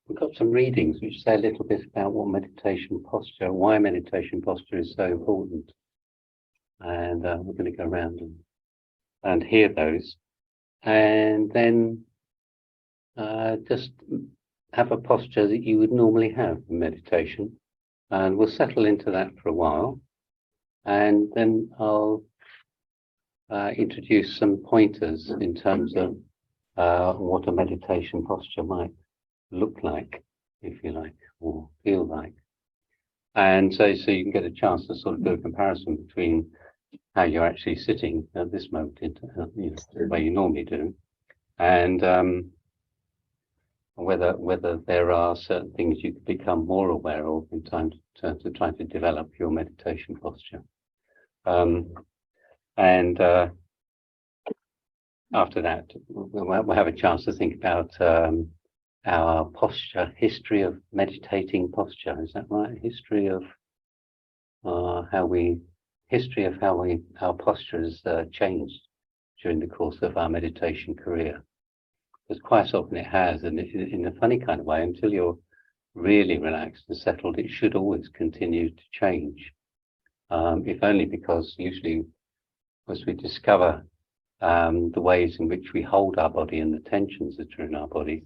we've got some readings which say a little bit about what meditation posture, why meditation posture is so important. And we're going to go around and hear those. And then just have a posture that you would normally have in meditation. And we'll settle into that for a while. And then I'll introduce some pointers in terms of what a meditation posture might look like, if you like, or feel like. And so you can get a chance to sort of do a comparison between how you're actually sitting at this moment, the way you normally do, and whether there are certain things you could become more aware of in time to try to develop your meditation posture. And after that, we'll have a chance to think about our posture, history of meditating posture. Is that right? History of how our posture has changed during the course of our meditation career. Because quite often it has, and in a funny kind of way, until you're really relaxed and settled, it should always continue to change. If only because usually as we discover the ways in which we hold our body and the tensions that are in our body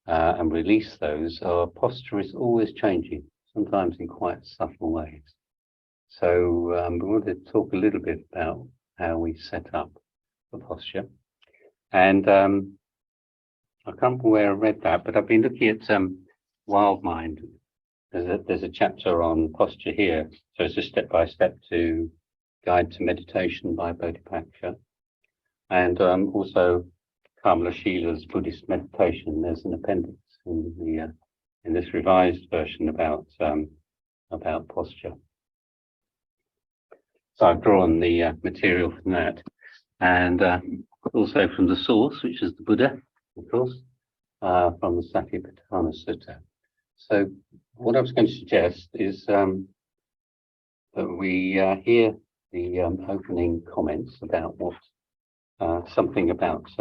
and release those, our posture is always changing, sometimes in quite subtle ways. So we want to talk a little bit about how we set up the posture. And I can't remember where I read that, but I've been looking at Wild Mind. There's a chapter on posture here. So it's a step-by-step to Guide to Meditation by Bodhisattva. And also Kamala Shila's Buddhist Meditation. There's an appendix in this revised version about posture. So I've drawn the material from that, and also from the source, which is the Buddha, of course, from the Satipatthana Sutta. So what I was going to suggest is that we hear the opening comments about something about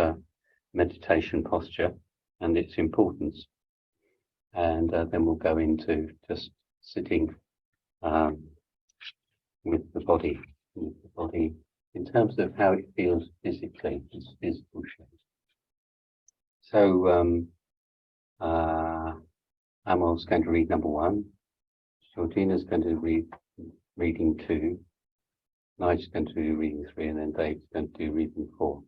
meditation posture and its importance, and then we'll go into just sitting with the body in terms of how it feels physically, its physical shape. So Amal's going to read number 1, Georgina's going to read reading 2, Nigel's going to do reading 3, and then Dave's going to do reading 4.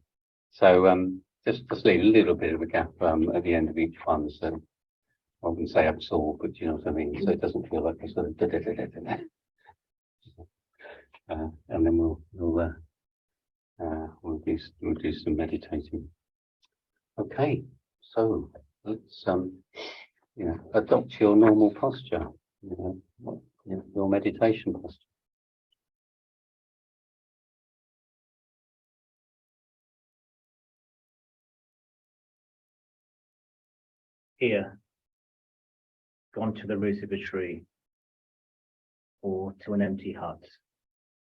So just leave a little bit of a gap at the end of each one, so I wouldn't say absorb, but you know what I mean, so it doesn't feel like a sort of and then we'll do some meditating. Okay, so let's adopt your normal posture, your meditation posture. Here, gone to the root of a tree or to an empty hut,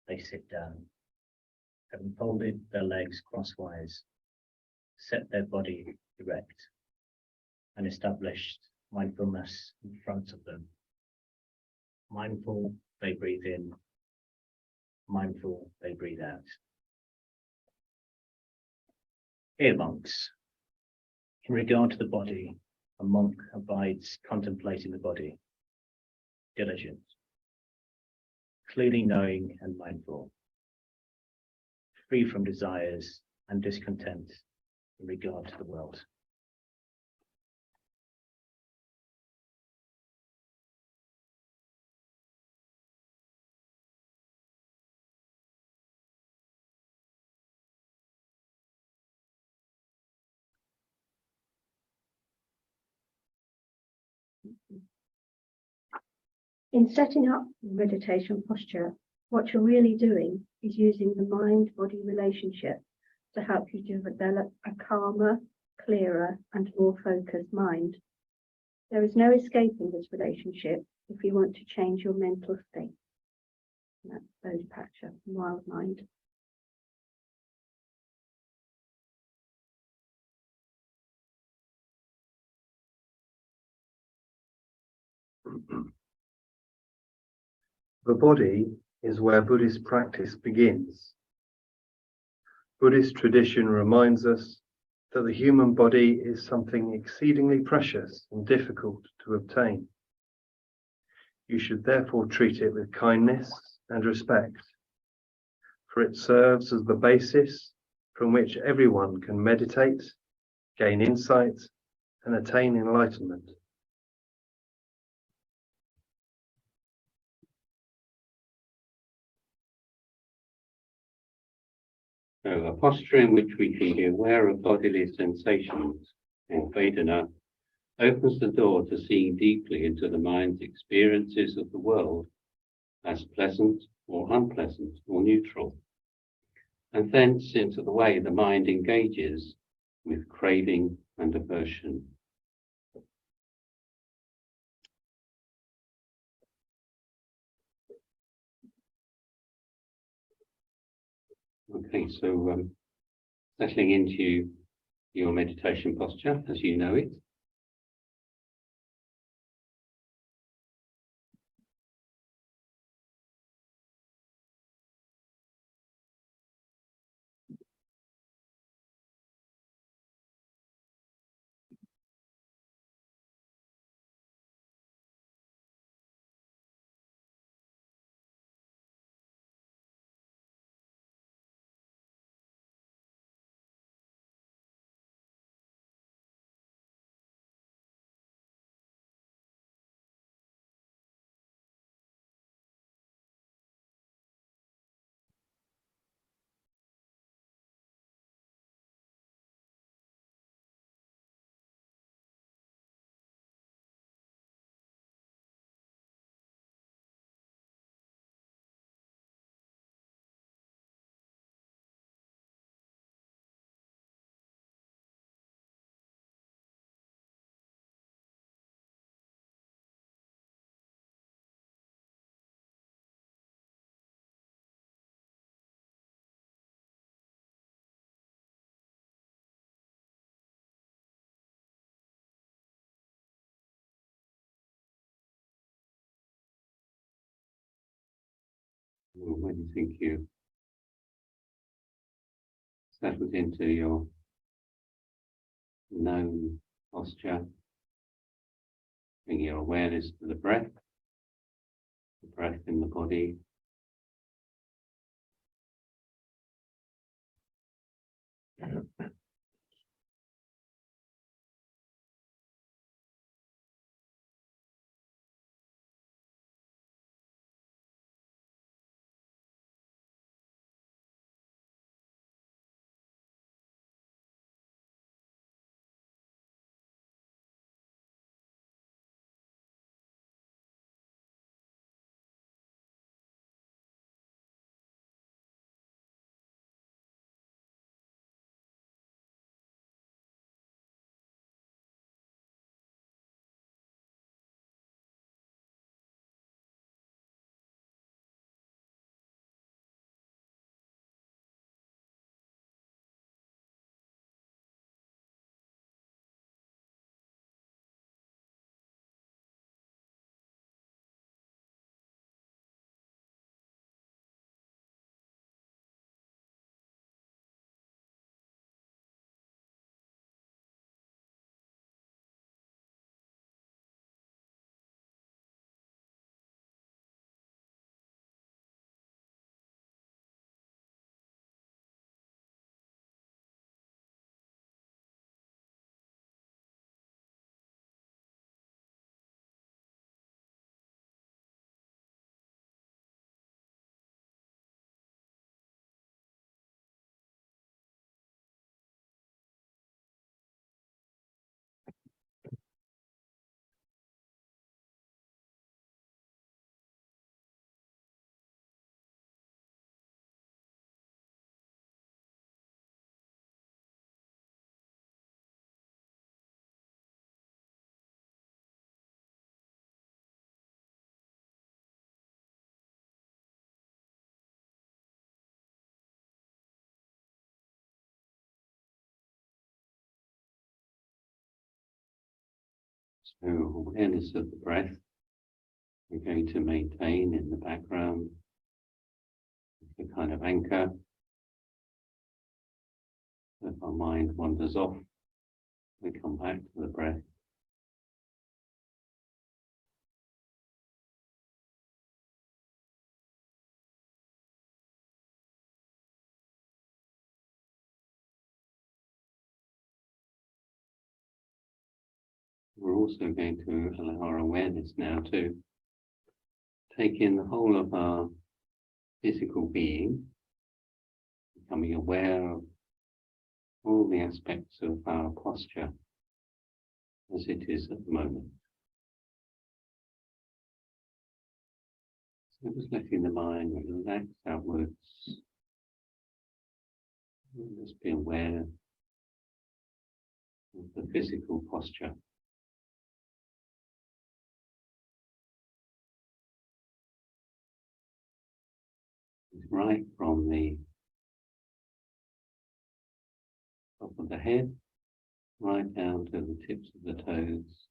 they sit down, having folded their legs crosswise, set their body erect, and established mindfulness in front of them. Mindful, they breathe in. Mindful, they breathe out. Here, monks, in regard to the body, a monk abides contemplating the body, diligent, clearly knowing and mindful, free from desires and discontent in regard to the world. In setting up meditation posture, what you're really doing is using the mind-body relationship to help you develop a calmer, clearer, and more focused mind. There is no escaping this relationship if you want to change your mental state. And that's Bodhisattva, Wild Mind. The body is where Buddhist practice begins. Buddhist tradition reminds us that the human body is something exceedingly precious and difficult to obtain. You should therefore treat it with kindness and respect, for it serves as the basis from which everyone can meditate, gain insight, and attain enlightenment. So a posture in which we can be aware of bodily sensations in Vedana opens the door to seeing deeply into the mind's experiences of the world as pleasant or unpleasant or neutral, and thence into the way the mind engages with craving and aversion. Okay, so settling into your meditation posture as you know it. When you think you settled into your known posture, bring your awareness to the breath in the body. So awareness of the breath we're going to maintain in the background the kind of anchor. If our mind wanders off, we come back to the breath. We're also going to allow our awareness now to take in the whole of our physical being, becoming aware of all the aspects of our posture as it is at the moment. So just letting the mind relax outwards, and just be aware of the physical posture. Right from the top of the head, right down to the tips of the toes.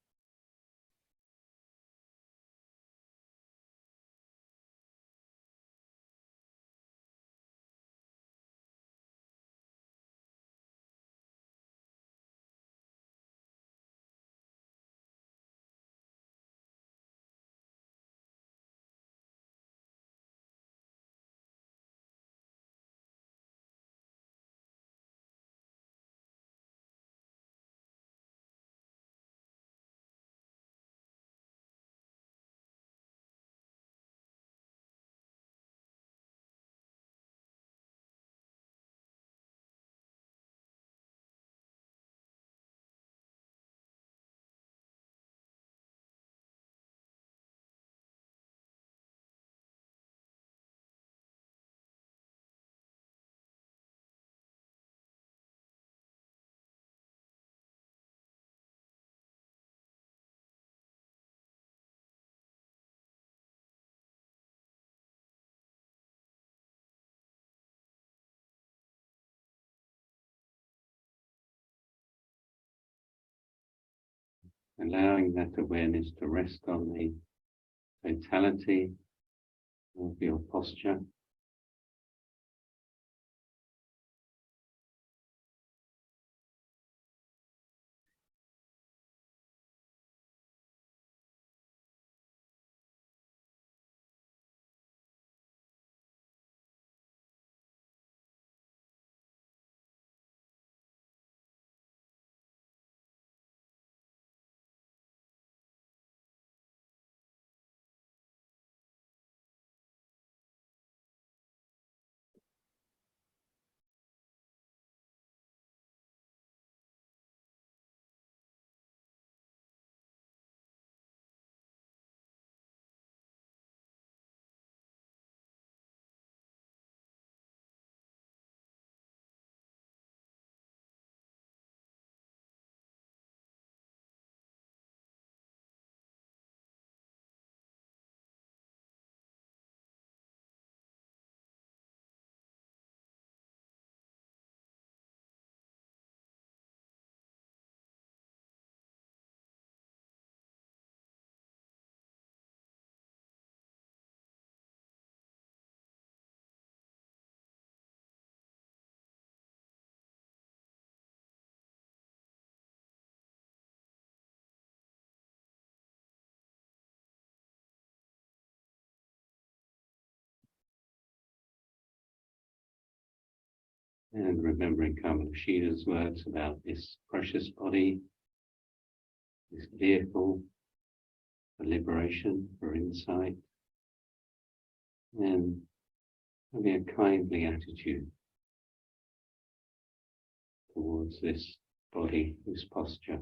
Allowing that awareness to rest on the totality of your posture. And remembering Kamalashita's words about this precious body, this vehicle for liberation, for insight, and having a kindly attitude towards this body, this posture.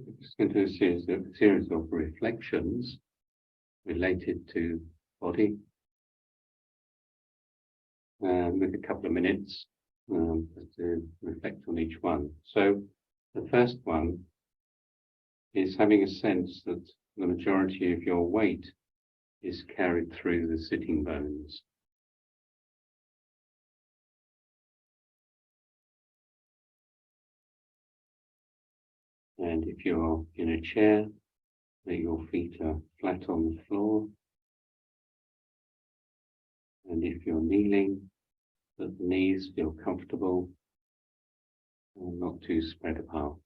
We're just going to do a series of reflections related to body, with a couple of minutes to reflect on each one. So the first one is having a sense that the majority of your weight is carried through the sitting bones. And if you're in a chair, that your feet are flat on the floor. And if you're kneeling, that the knees feel comfortable and not too spread apart.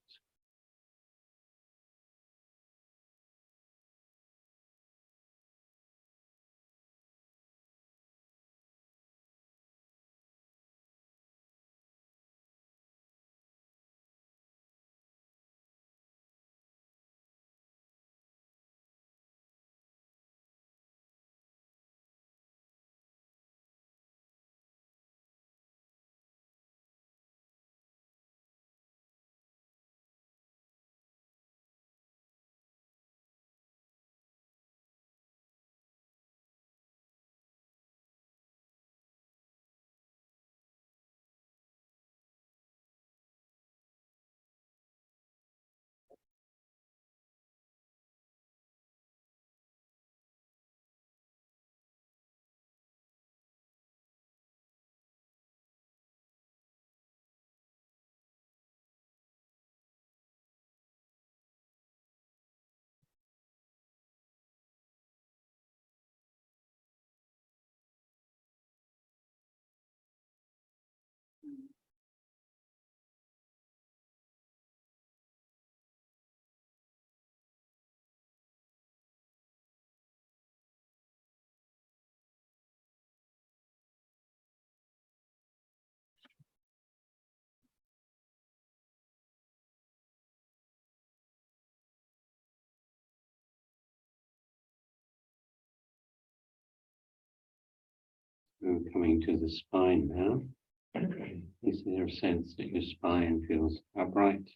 And coming to the spine now. Is there a sense that your spine feels upright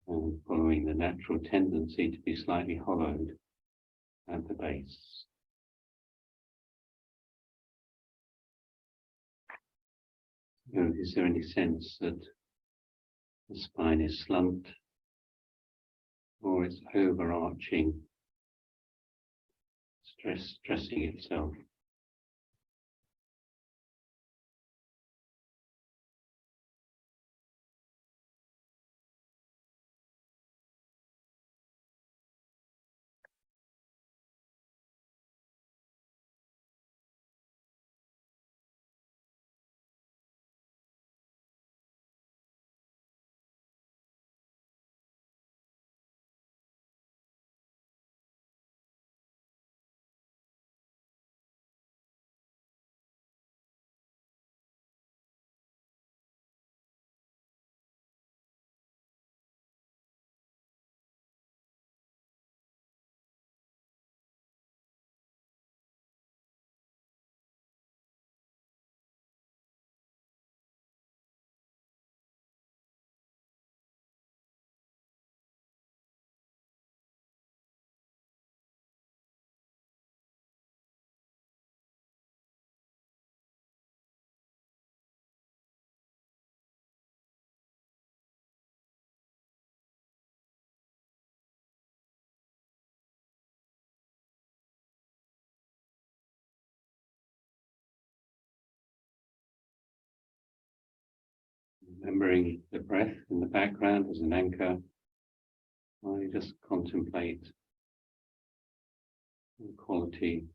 and following the natural tendency to be slightly hollowed at the base? Is there any sense that the spine is slumped or it's overarching, stressing itself? Remembering the breath in the background as an anchor, while you just contemplate the quality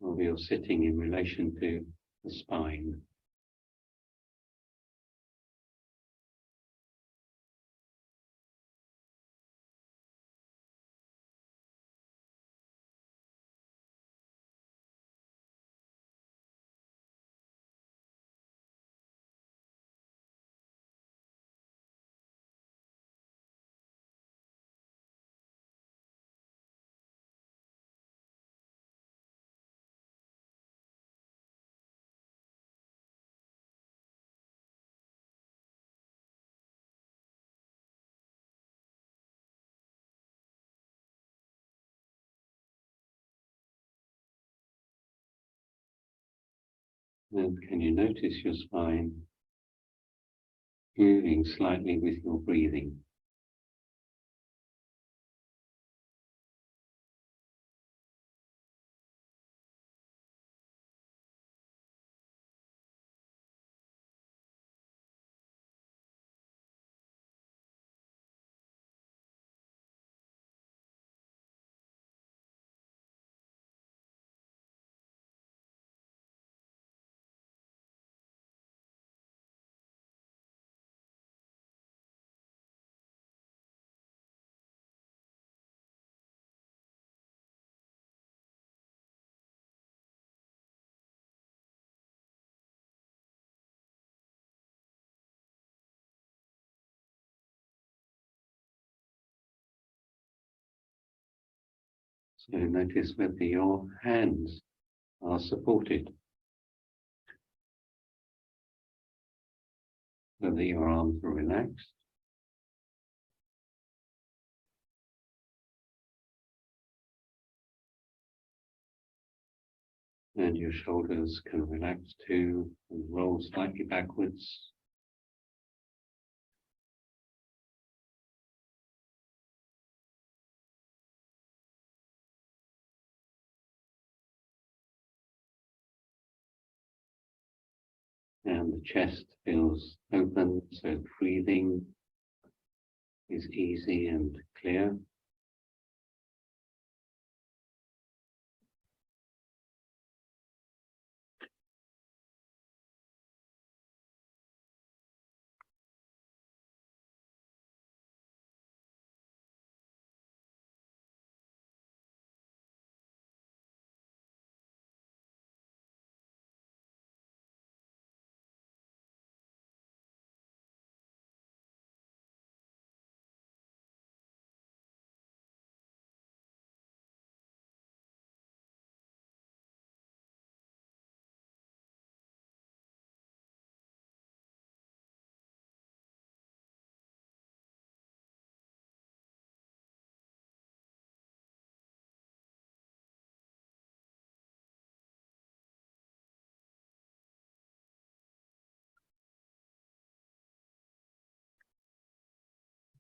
of your sitting in relation to the spine. And can you notice your spine moving slightly with your breathing? So notice whether your hands are supported, whether your arms are relaxed, and your shoulders can relax too and roll slightly backwards. And the chest feels open, so breathing is easy and clear.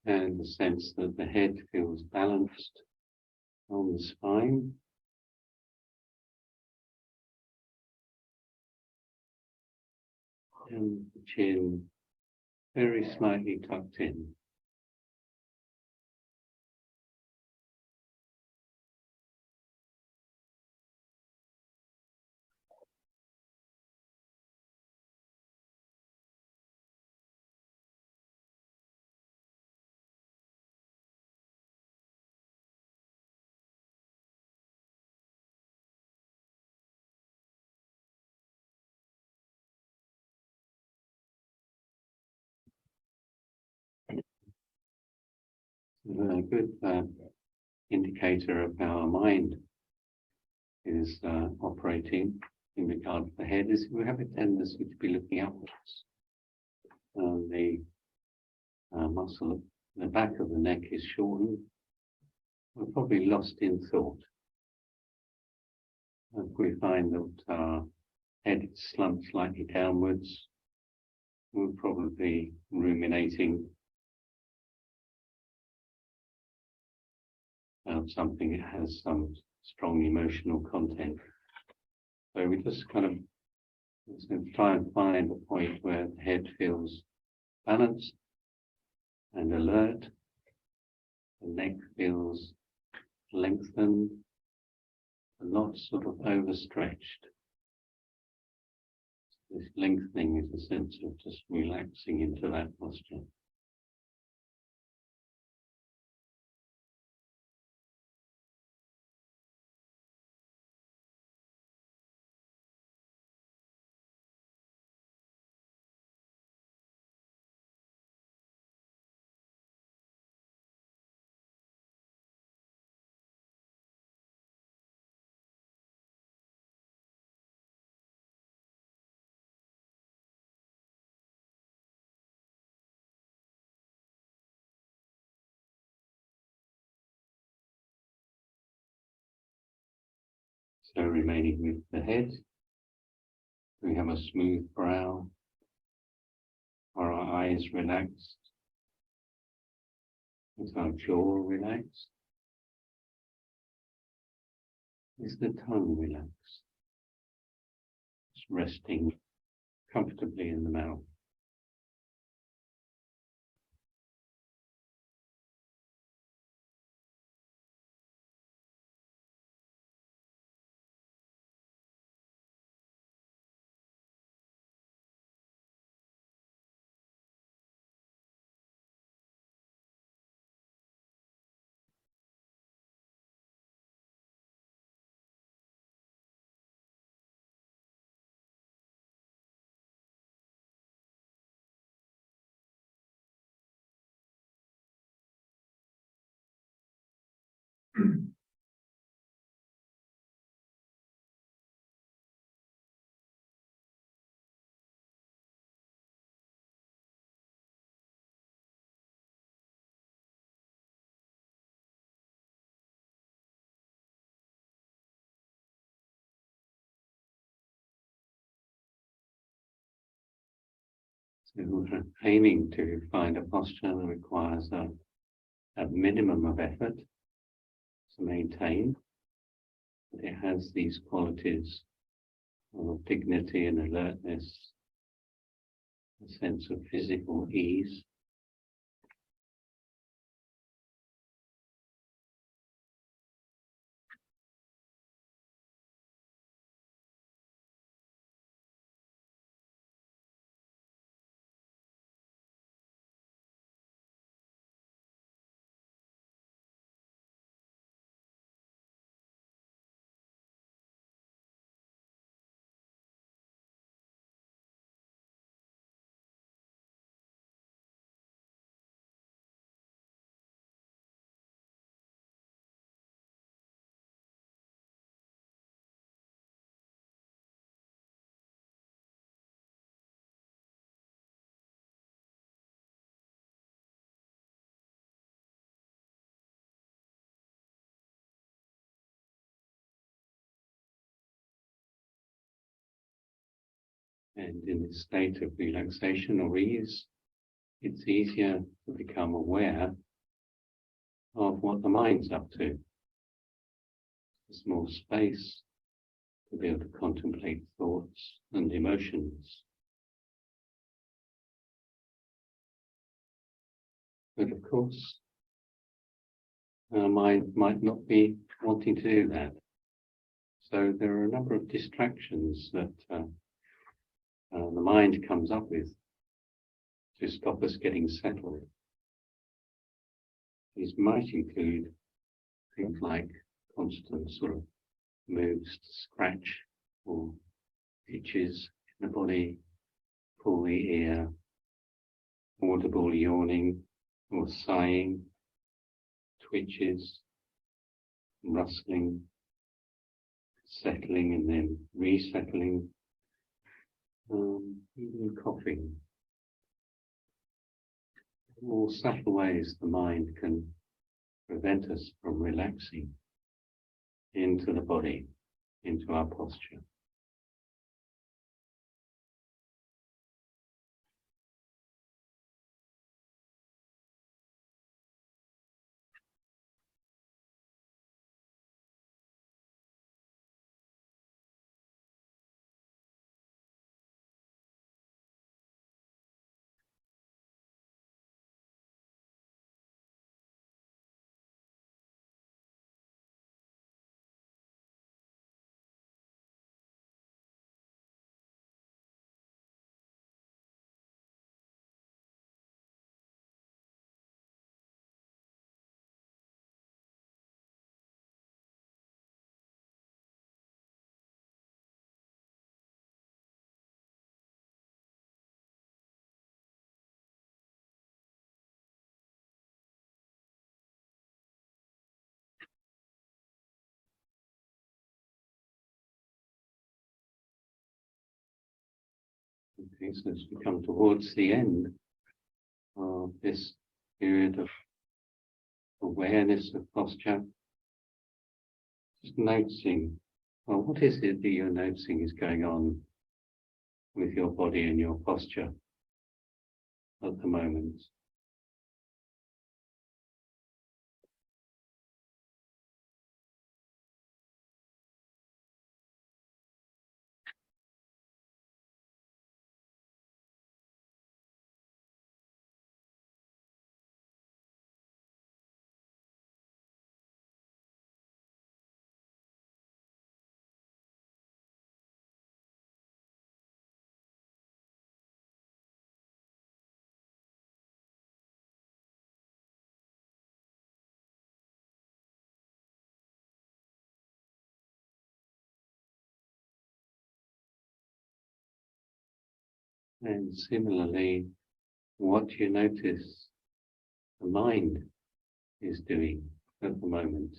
And the sense that the head feels balanced on the spine. And the chin very slightly tucked in. A good indicator of how our mind is operating in regard to the head is we have a tendency to be looking upwards. The muscle at the back of the neck is shortened. We're probably lost in thought. If we find that our head is slumped slightly downwards, we're probably ruminating something that has some strong emotional content. So we just kind of try and find a point where the head feels balanced and alert, the neck feels lengthened, and not sort of overstretched. This lengthening is a sense of just relaxing into that posture. So remaining with the head, We have a smooth brow. Are our eyes relaxed? Is our jaw relaxed? Is the tongue relaxed? It's resting comfortably in the mouth. So we're aiming to find a posture that requires a minimum of effort to maintain. But it has these qualities of dignity and alertness, a sense of physical ease. And in this state of relaxation or ease, it's easier to become aware of what the mind's up to. There's more space to be able to contemplate thoughts and emotions. But of course, our mind might not be wanting to do that. So there are a number of distractions that the mind comes up with to stop us getting settled. These might include things like constant sort of moves to scratch or itches in the body, pull the ear, audible yawning or sighing, twitches, rustling, settling and then resettling, even coughing. All subtle ways the mind can prevent us from relaxing into the body, into our posture. Okay, so as we come towards the end of this period of awareness of posture, just noticing, well, what is it that you're noticing is going on with your body and your posture at the moment. And similarly, what do you notice the mind is doing at the moment?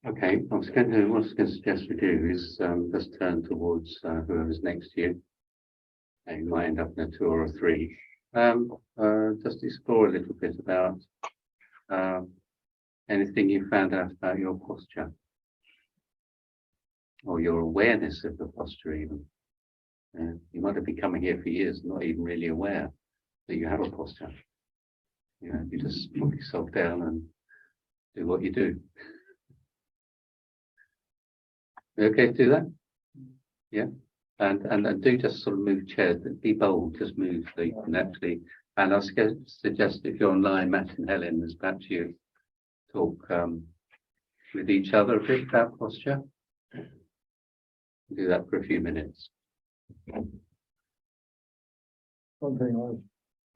Okay, what I was going to suggest we do is just turn towards whoever's next to you. You might end up in a 2 or a 3. Just explore a little bit about anything you found out about your posture or your awareness of the posture even. You might have been coming here for years, not even really aware that you have a posture. You know, you just put yourself down and do what you do. You okay to do that? Yeah. And do just sort of move chairs, be bold, just move so you can actually. And I suggest if you're online, Matt and Helen, as perhaps you talk with each other a bit about posture. Do that for a few minutes. One thing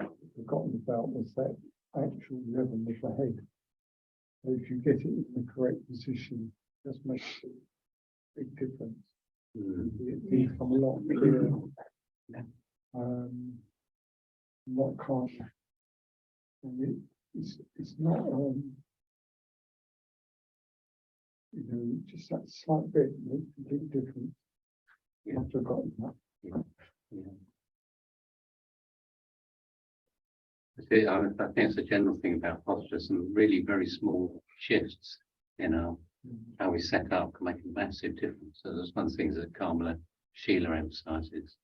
I've forgotten about was that actual level of the head. So if you get it in the correct position, just makes a big difference. It become a lot clearer, not calm. And it's not, just that slight bit makes a complete difference. Yeah. I've forgotten that. Yeah. I think it's a general thing about posture. Some really very small shifts, how we set up can make a massive difference. So that's one of the things that Sheila emphasises.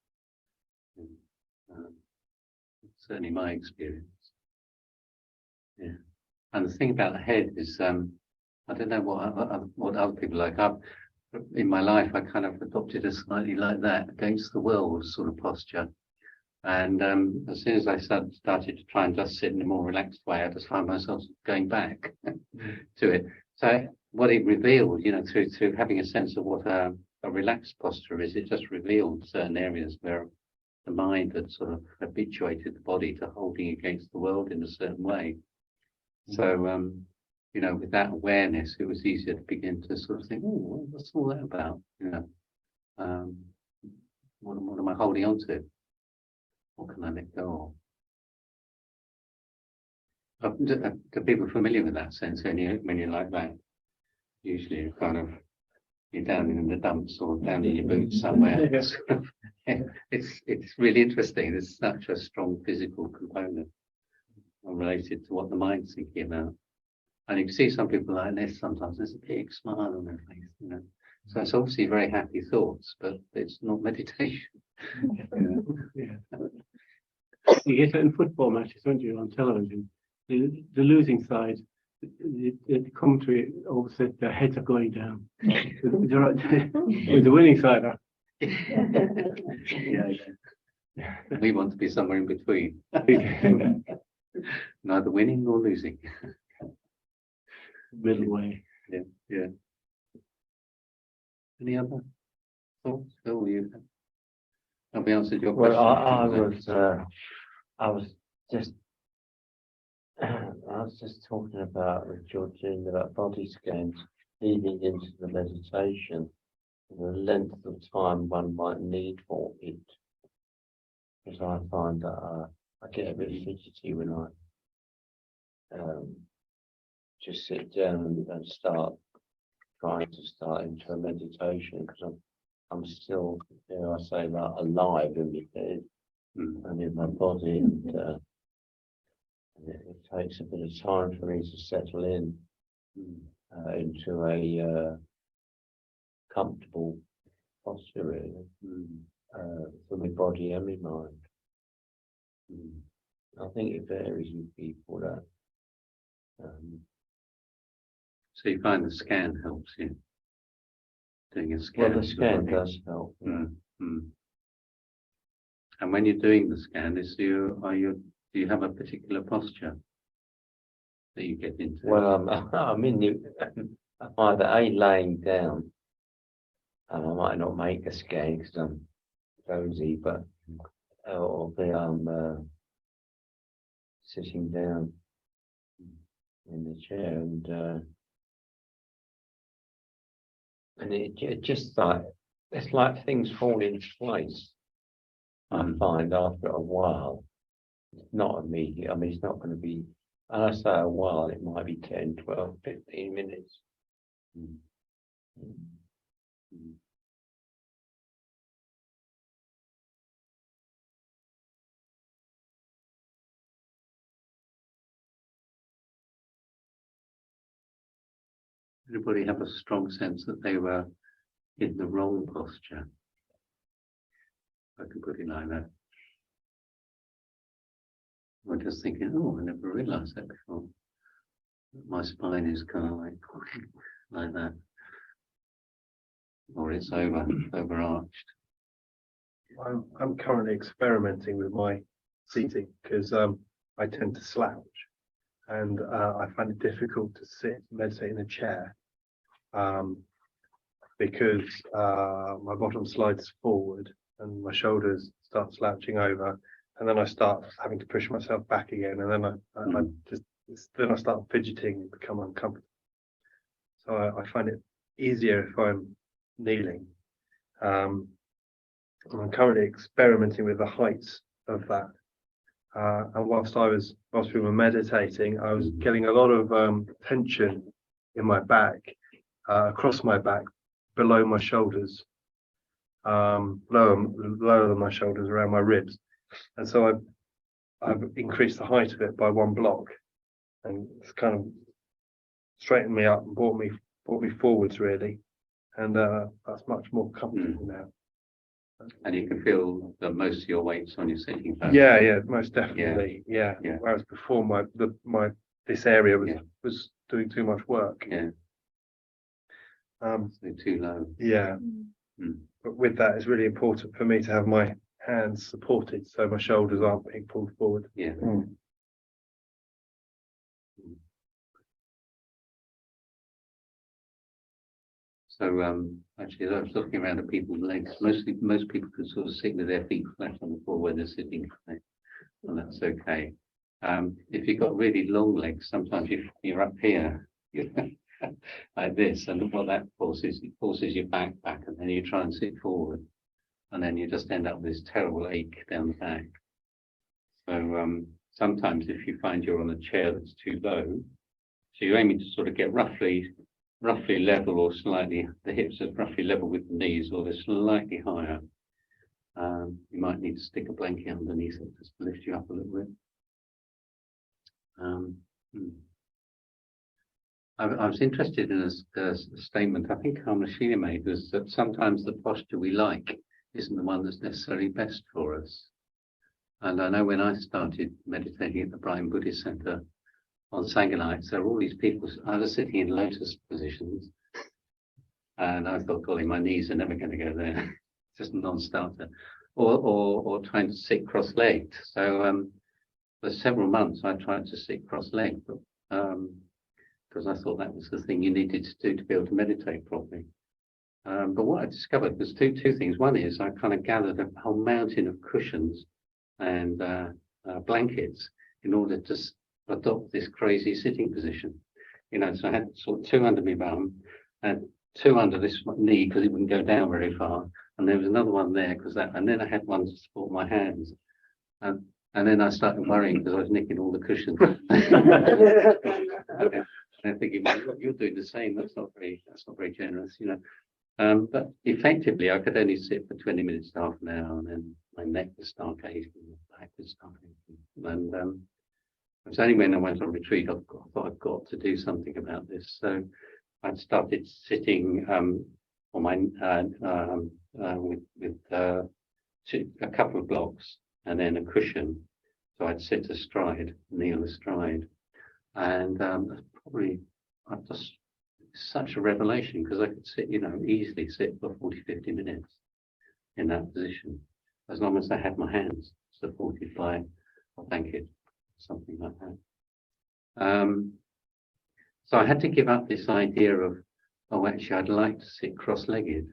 Certainly my experience. Yeah. And the thing about the head is, I don't know what other people like. In my life, I kind of adopted a slightly like that against the world sort of posture. And as soon as I started to try and just sit in a more relaxed way, I just find myself going back to it. So what it revealed, through having a sense of what a relaxed posture is, it just revealed certain areas where the mind had sort of habituated the body to holding against the world in a certain way. So, with that awareness, it was easier to begin to sort of think, oh, what's all that about? What am I holding on to? What can I let go of? Are people familiar with that sense when you're like that? Usually you're down in the dumps or down in your boots somewhere. It's really interesting. There's such a strong physical component related to what the mind's thinking about. And you can see some people like this sometimes, there's a big smile on their face, So it's obviously very happy thoughts, but it's not meditation. Yeah. You get it in football matches, don't you, on television? The losing side, the commentary always said their heads are going down. With the winning side are. Yeah. We want to be somewhere in between. Neither winning nor losing. Middle way. Yeah. Any other thoughts? Phil, you have we answered your question? Well, I was just talking about with Georgine about body scans leading into the meditation and the length of time one might need for it. Because I find that I get a bit fidgety when I just sit down and start trying to start into a meditation, because I'm still, I say that, alive in my head and in my body, and it takes a bit of time for me to settle in into a comfortable posture, really, for my body and my mind. I think it varies with people. That so you find the scan helps you? Doing a scan. Well, the scan does help. And when you're doing the scan, do you have a particular posture that you get into? Well, I'm either laying down, and I might not make a scan because I'm cozy, but or I'm sitting down in the chair, and it just like, it's like things fall into place. I find after a while, it's not immediate. I mean, it's not going to be, and I say a while, it might be 10, 12, 15 minutes. Everybody have a strong sense that they were in the wrong posture? I can put it like that. I'm just thinking, I never realised that before. My spine is kind of like that. Or it's overarched. I'm currently experimenting with my seating because I tend to slouch, and I find it difficult to meditate in a chair because my bottom slides forward and my shoulders start slouching over, and then I start having to push myself back again, and then I start fidgeting and become uncomfortable. So I find it easier if I'm kneeling. I'm currently experimenting with the heights of that And whilst we were meditating, I was getting a lot of tension in my back, across my back, below my shoulders, lower than my shoulders, around my ribs. And so I've increased the height of it by 1 block, and it's kind of straightened me up and brought me forwards really, and that's much more comfortable now. And you can feel that most of your weight's on your sitting bone. Yeah, most definitely. Yeah. Whereas before this area was doing too much work. Yeah. So too low. Yeah. But with that, it's really important for me to have my hands supported so my shoulders aren't being pulled forward. Yeah. So actually, as I was looking around at people's legs, most people can sort of sit with their feet flat on the floor where they're sitting, and that's okay. If you've got really long legs, sometimes you're up here like this, and what that forces your back, and then you try and sit forward, and then you just end up with this terrible ache down the back. So sometimes if you find you're on a chair that's too low, so you're aiming to sort of get roughly level, or slightly, the hips are roughly level with the knees, or they're slightly higher. You might need to stick a blanket underneath it just to lift you up a little bit. I was interested in a statement I think Kamashina made, was that sometimes the posture we like isn't the one that's necessarily best for us. And I know when I started meditating at the Brighton Buddhist Centre on Sangha nights, there were all these people either sitting in lotus positions, and I thought, golly, my knees are never going to go there, just a non-starter, or trying to sit cross-legged. So for several months I tried to sit cross-legged, but because I thought that was the thing you needed to do to be able to meditate properly. But what I discovered was two things. One is I kind of gathered a whole mountain of cushions and blankets in order to adopt this crazy sitting position. So I had sort of 2 under my bum and 2 under this knee because it wouldn't go down very far, and there was another one there and then I had one to support my hands, and then I started worrying because I was nicking all the cushions. And thinking, well, you're doing the same. That's not very generous, But effectively, I could only sit for 20 minutes to half an hour, and then my neck would start aching, my back would start aching. And it was only when I went on retreat I thought I've got to do something about this. So I started sitting on my with a couple of blocks and then a cushion. So I'd sit astride, kneel astride, and probably just such a revelation, because I could sit, easily sit for 40-50 minutes in that position, as long as I had my hands supported by a blanket, something like that. So I had to give up this idea of, actually I'd like to sit cross-legged,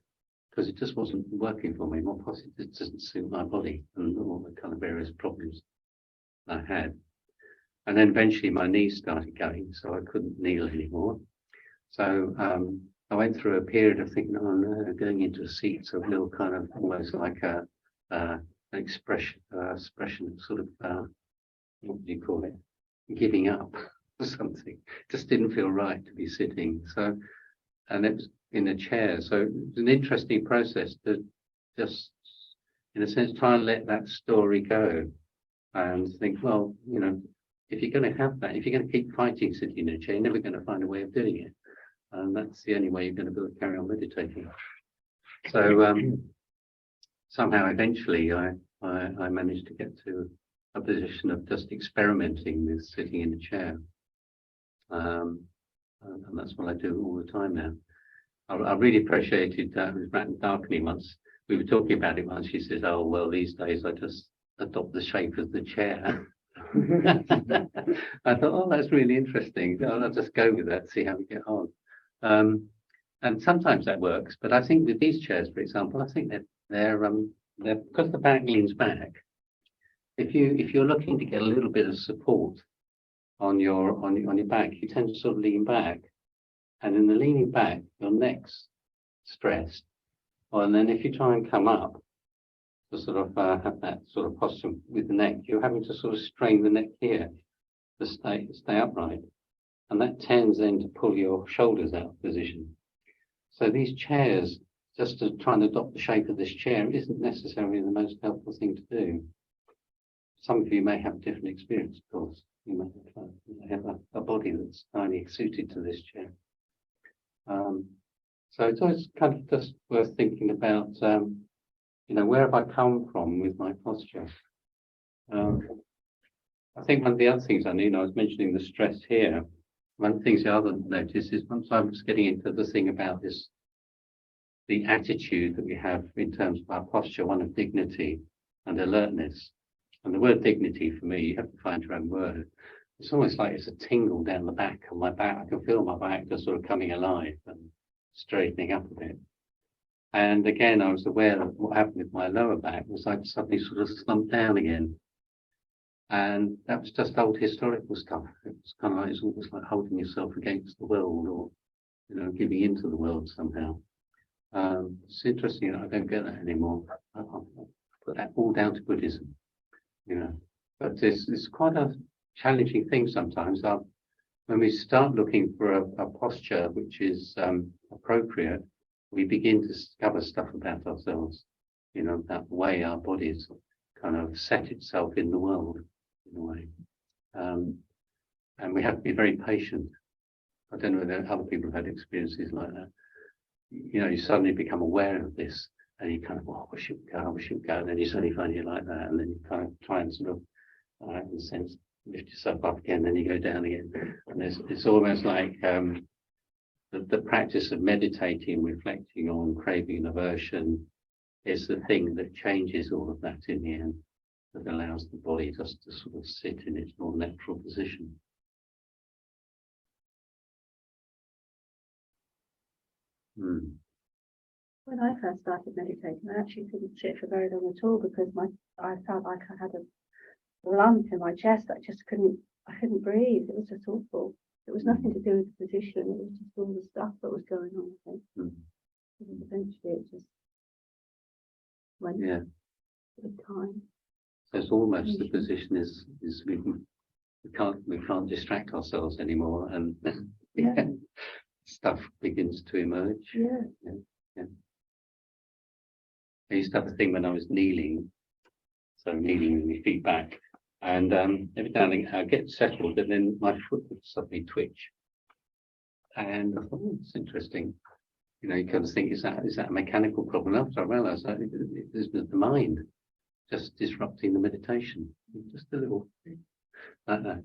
because it just wasn't working for me. More possibly it doesn't suit my body and all the kind of various problems I had. And then eventually my knees started going, so I couldn't kneel anymore. So I went through a period of thinking, oh no, going into a seat's a real kind of almost like an expression of sort of, what do you call it? Giving up or something. Just didn't feel right to be sitting. So, and it was in a chair. So it was an interesting process to just, in a sense, try and let that story go and think, well, if you're going to have that, if you're going to keep fighting sitting in a chair, you're never going to find a way of doing it. And that's the only way you're going to be able to carry on meditating. So somehow, eventually, I managed to get to a position of just experimenting with sitting in a chair. And that's what I do all the time now. I really appreciated with Bratton Darkney once. We were talking about it once. She says, oh, well, these days I just adopt the shape of the chair. I thought, oh, that's really interesting. I'll just go with that, see how we get on. And sometimes that works, but I think with these chairs, for example, I think that they're because the back leans back. If you're looking to get a little bit of support on your back, you tend to sort of lean back, and in the leaning back, your neck's stressed. And then if you try and come up, to sort of have that sort of posture with the neck, you're having to sort of strain the neck here to stay upright. And that tends then to pull your shoulders out of position. So these chairs, just to try and adopt the shape of this chair, isn't necessarily the most helpful thing to do. Some of you may have a different experience, of course. You may have a body that's only suited to this chair. So it's always kind of just worth thinking about, where have I come from with my posture? I think one of the other things I was mentioning the stress here. One of the things the other notice is once I was getting into the thing about this, the attitude that we have in terms of our posture, one of dignity and alertness. And the word dignity for me, you have to find your own word. It's almost like it's a tingle down the back of my back. I can feel my back just sort of coming alive and straightening up a bit. And again, I was aware of what happened with my lower back was I suddenly sort of slumped down again. And that was just old historical stuff. It was kind of like, it's almost like holding yourself against the world or, giving into the world somehow. It's interesting that I don't get that anymore. I put that all down to Buddhism, But it's quite a challenging thing sometimes. When we start looking for a posture which is appropriate, we begin to discover stuff about ourselves, that way our bodies kind of set itself in the world in a way. And we have to be very patient. I don't know whether other people have had experiences like that. You suddenly become aware of this and you kind of, we should go. And then you suddenly find you like that. And then you kind of try and sort of, in a sense, lift yourself up again, then you go down again. And it's almost like the practice of meditating, reflecting on craving and aversion is the thing that changes all of that in the end, that allows the body just to sort of sit in its more natural position. When I first started meditating, I actually couldn't sit for very long at all because I felt like I had a lump in my chest. I couldn't breathe. It was just awful. It was nothing to do with the position. It was just all the stuff that was going on, I think. And eventually it just went with time. So it's almost the position is we can't distract ourselves anymore, and stuff begins to emerge. Yeah. I used to have a thing when I was kneeling, so kneeling with my feet back, and every now and then I get settled, and then my foot would suddenly twitch, and I thought, it's interesting. You kind of think, is that a mechanical problem? After I realised that it was the mind just disrupting the meditation, just a little thing like that.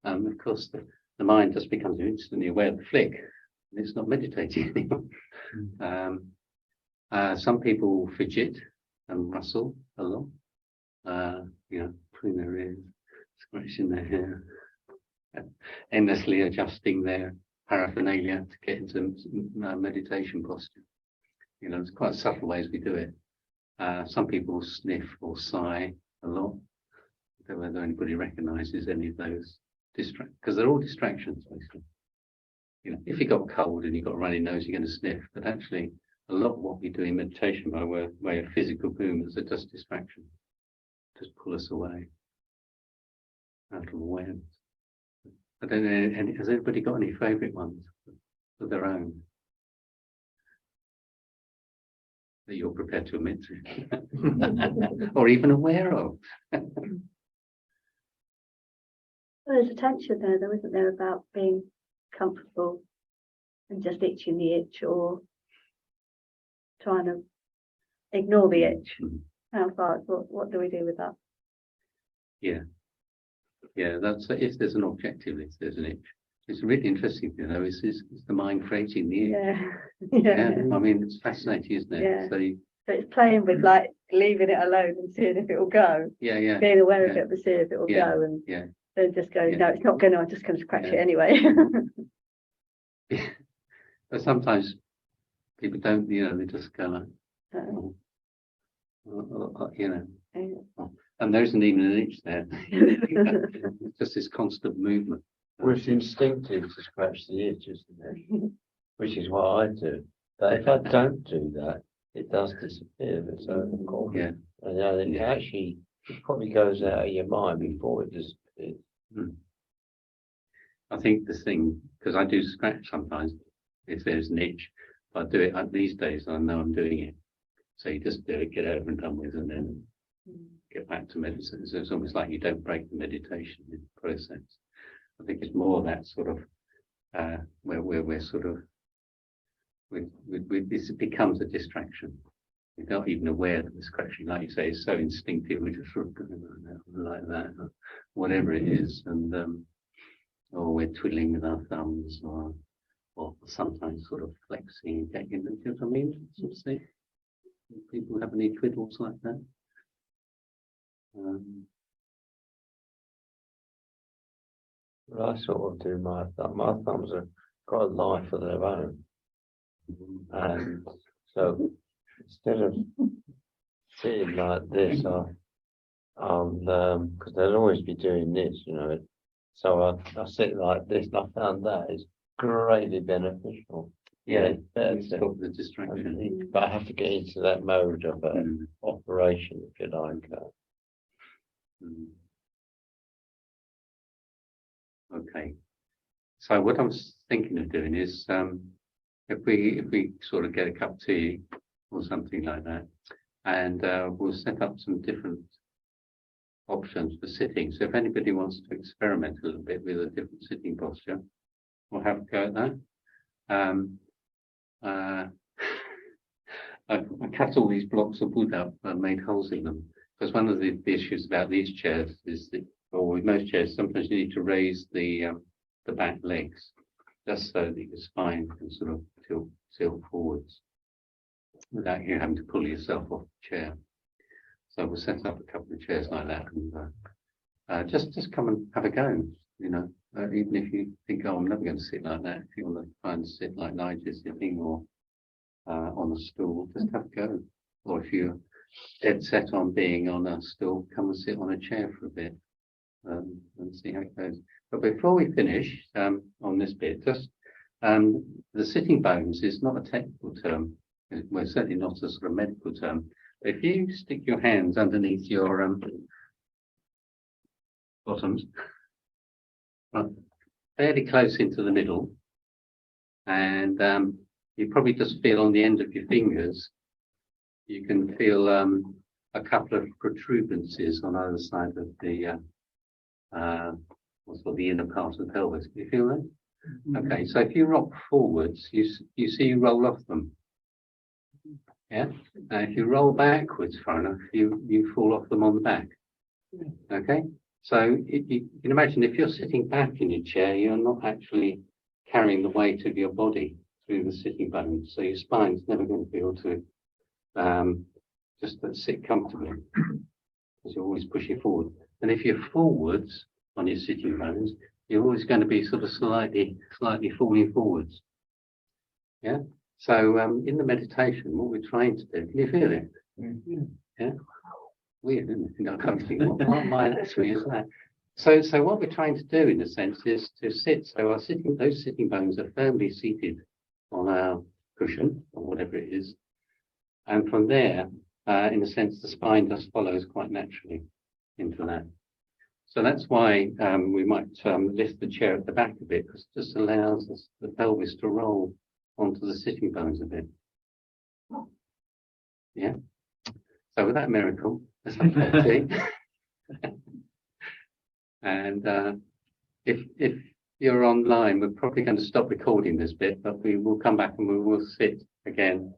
Of course, the mind just becomes instantly aware of the flick, and it's not meditating anymore. Some people fidget and rustle a lot, pulling their ears, scratching their hair, endlessly adjusting their paraphernalia to get into meditation posture. There's quite subtle ways we do it. Some people sniff or sigh a lot. I don't know whether anybody recognises any of those because they're all distractions, basically. If you've got a cold and you've got a runny nose, you're going to sniff. But actually, a lot of what we do in meditation by way of physical movements are just distractions. Just pull us away out of awareness. I don't know, has anybody got any favourite ones of their own that you're prepared to admit to? Or even aware of? Well, there's a tension there, though, isn't there, about being comfortable and just itching the itch or trying to ignore the itch. How far? What do we do with that? Yeah, that's if there's an objective, if there's an itch. It's really interesting, is the mind creating the itch? Yeah. I mean, it's fascinating, isn't it? Yeah. So it's playing with like leaving it alone and seeing if it will go. Yeah. Being aware of it, but seeing if it will go, and then just going, no, it's not going to. I'm just going to scratch it anyway. But sometimes people don't. They just go like, and there isn't even an itch there. It's just this constant movement. Well, it's instinctive to scratch the itch, isn't it? Which is what I do. But if I don't do that, it does disappear of its own accord. Yeah. And it actually, it probably goes out of your mind before it disappears. I think the thing, because I do scratch sometimes if there's an itch, I do it these days. I know I'm doing it. So you just do it, get over and done with, and then get back to medicine. So it's almost like you don't break the meditation process. I think it's more that sort of where we're sort of this becomes a distraction. You're not even aware that the scratching, like you say, is so instinctive. We just sort of go like that, or whatever it is, and or we're twiddling with our thumbs, or sometimes sort of flexing, getting them. Do you know what I mean? Sort of thing. People have any twiddles like that? Well, I sort of do my thumbs have got a life of their own. And so instead of sitting like this, I'll because they'll always be doing this, you know. So I sit like this, and I found that is greatly beneficial. Yeah, it's better to, stop the distraction. but I have to get into that mode of operation, if you like. Okay. So what I was thinking of doing is, if we sort of get a cup of tea or something like that, and we'll set up some different options for sitting. So if anybody wants to experiment a little bit with a different sitting posture, we'll have a go at that. I cut all these blocks of wood up and made holes in them, because one of the issues about these chairs is that, or with most chairs, sometimes you need to raise the back legs just so that your spine can sort of tilt forwards without you having to pull yourself off the chair. So we'll set up a couple of chairs like that, and just come and have a go. You know, even if you think, oh, I'm never going to sit like that. If you want to try and sit like Nigel's sitting, or on a stool, just have a go. Or if you're dead set on being on a stool, come and sit on a chair for a bit, and see how it goes. But before we finish on this bit, just the sitting bones is not a technical term. Well, certainly not a sort of medical term. If you stick your hands underneath your bottoms, fairly close into the middle, and you probably just feel on the end of your fingers, you can feel a couple of protuberances on either side of the what's called the inner part of the pelvis. Can you feel that? Mm-hmm. Okay, so if you rock forwards, you see you roll off them. Yeah. If you roll backwards far enough, you fall off them on the back. Okay. So you can imagine if you're sitting back in your chair, you're not actually carrying the weight of your body through the sitting bones. So your spine's never going to be able to just sit comfortably, because you're always pushing forward. And if you're forwards on your sitting bones, you're always going to be sort of slightly falling forwards. Yeah. So in the meditation, what we're trying to do, can you feel it? Mm-hmm. Yeah. Weird, isn't it? I can't think what my anatomy is that. So what we're trying to do, in a sense, is to sit. So those sitting bones are firmly seated on our cushion or whatever it is, and from there, in a sense, the spine just follows quite naturally into that. So that's why we might lift the chair at the back a bit, because it just allows the pelvis to roll onto the sitting bones a bit. Yeah. So with that miracle, let's have a tea. And if you're online, we're probably going to stop recording this bit, but we will come back and we will sit again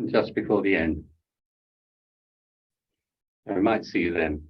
just before the end. And we might see you then.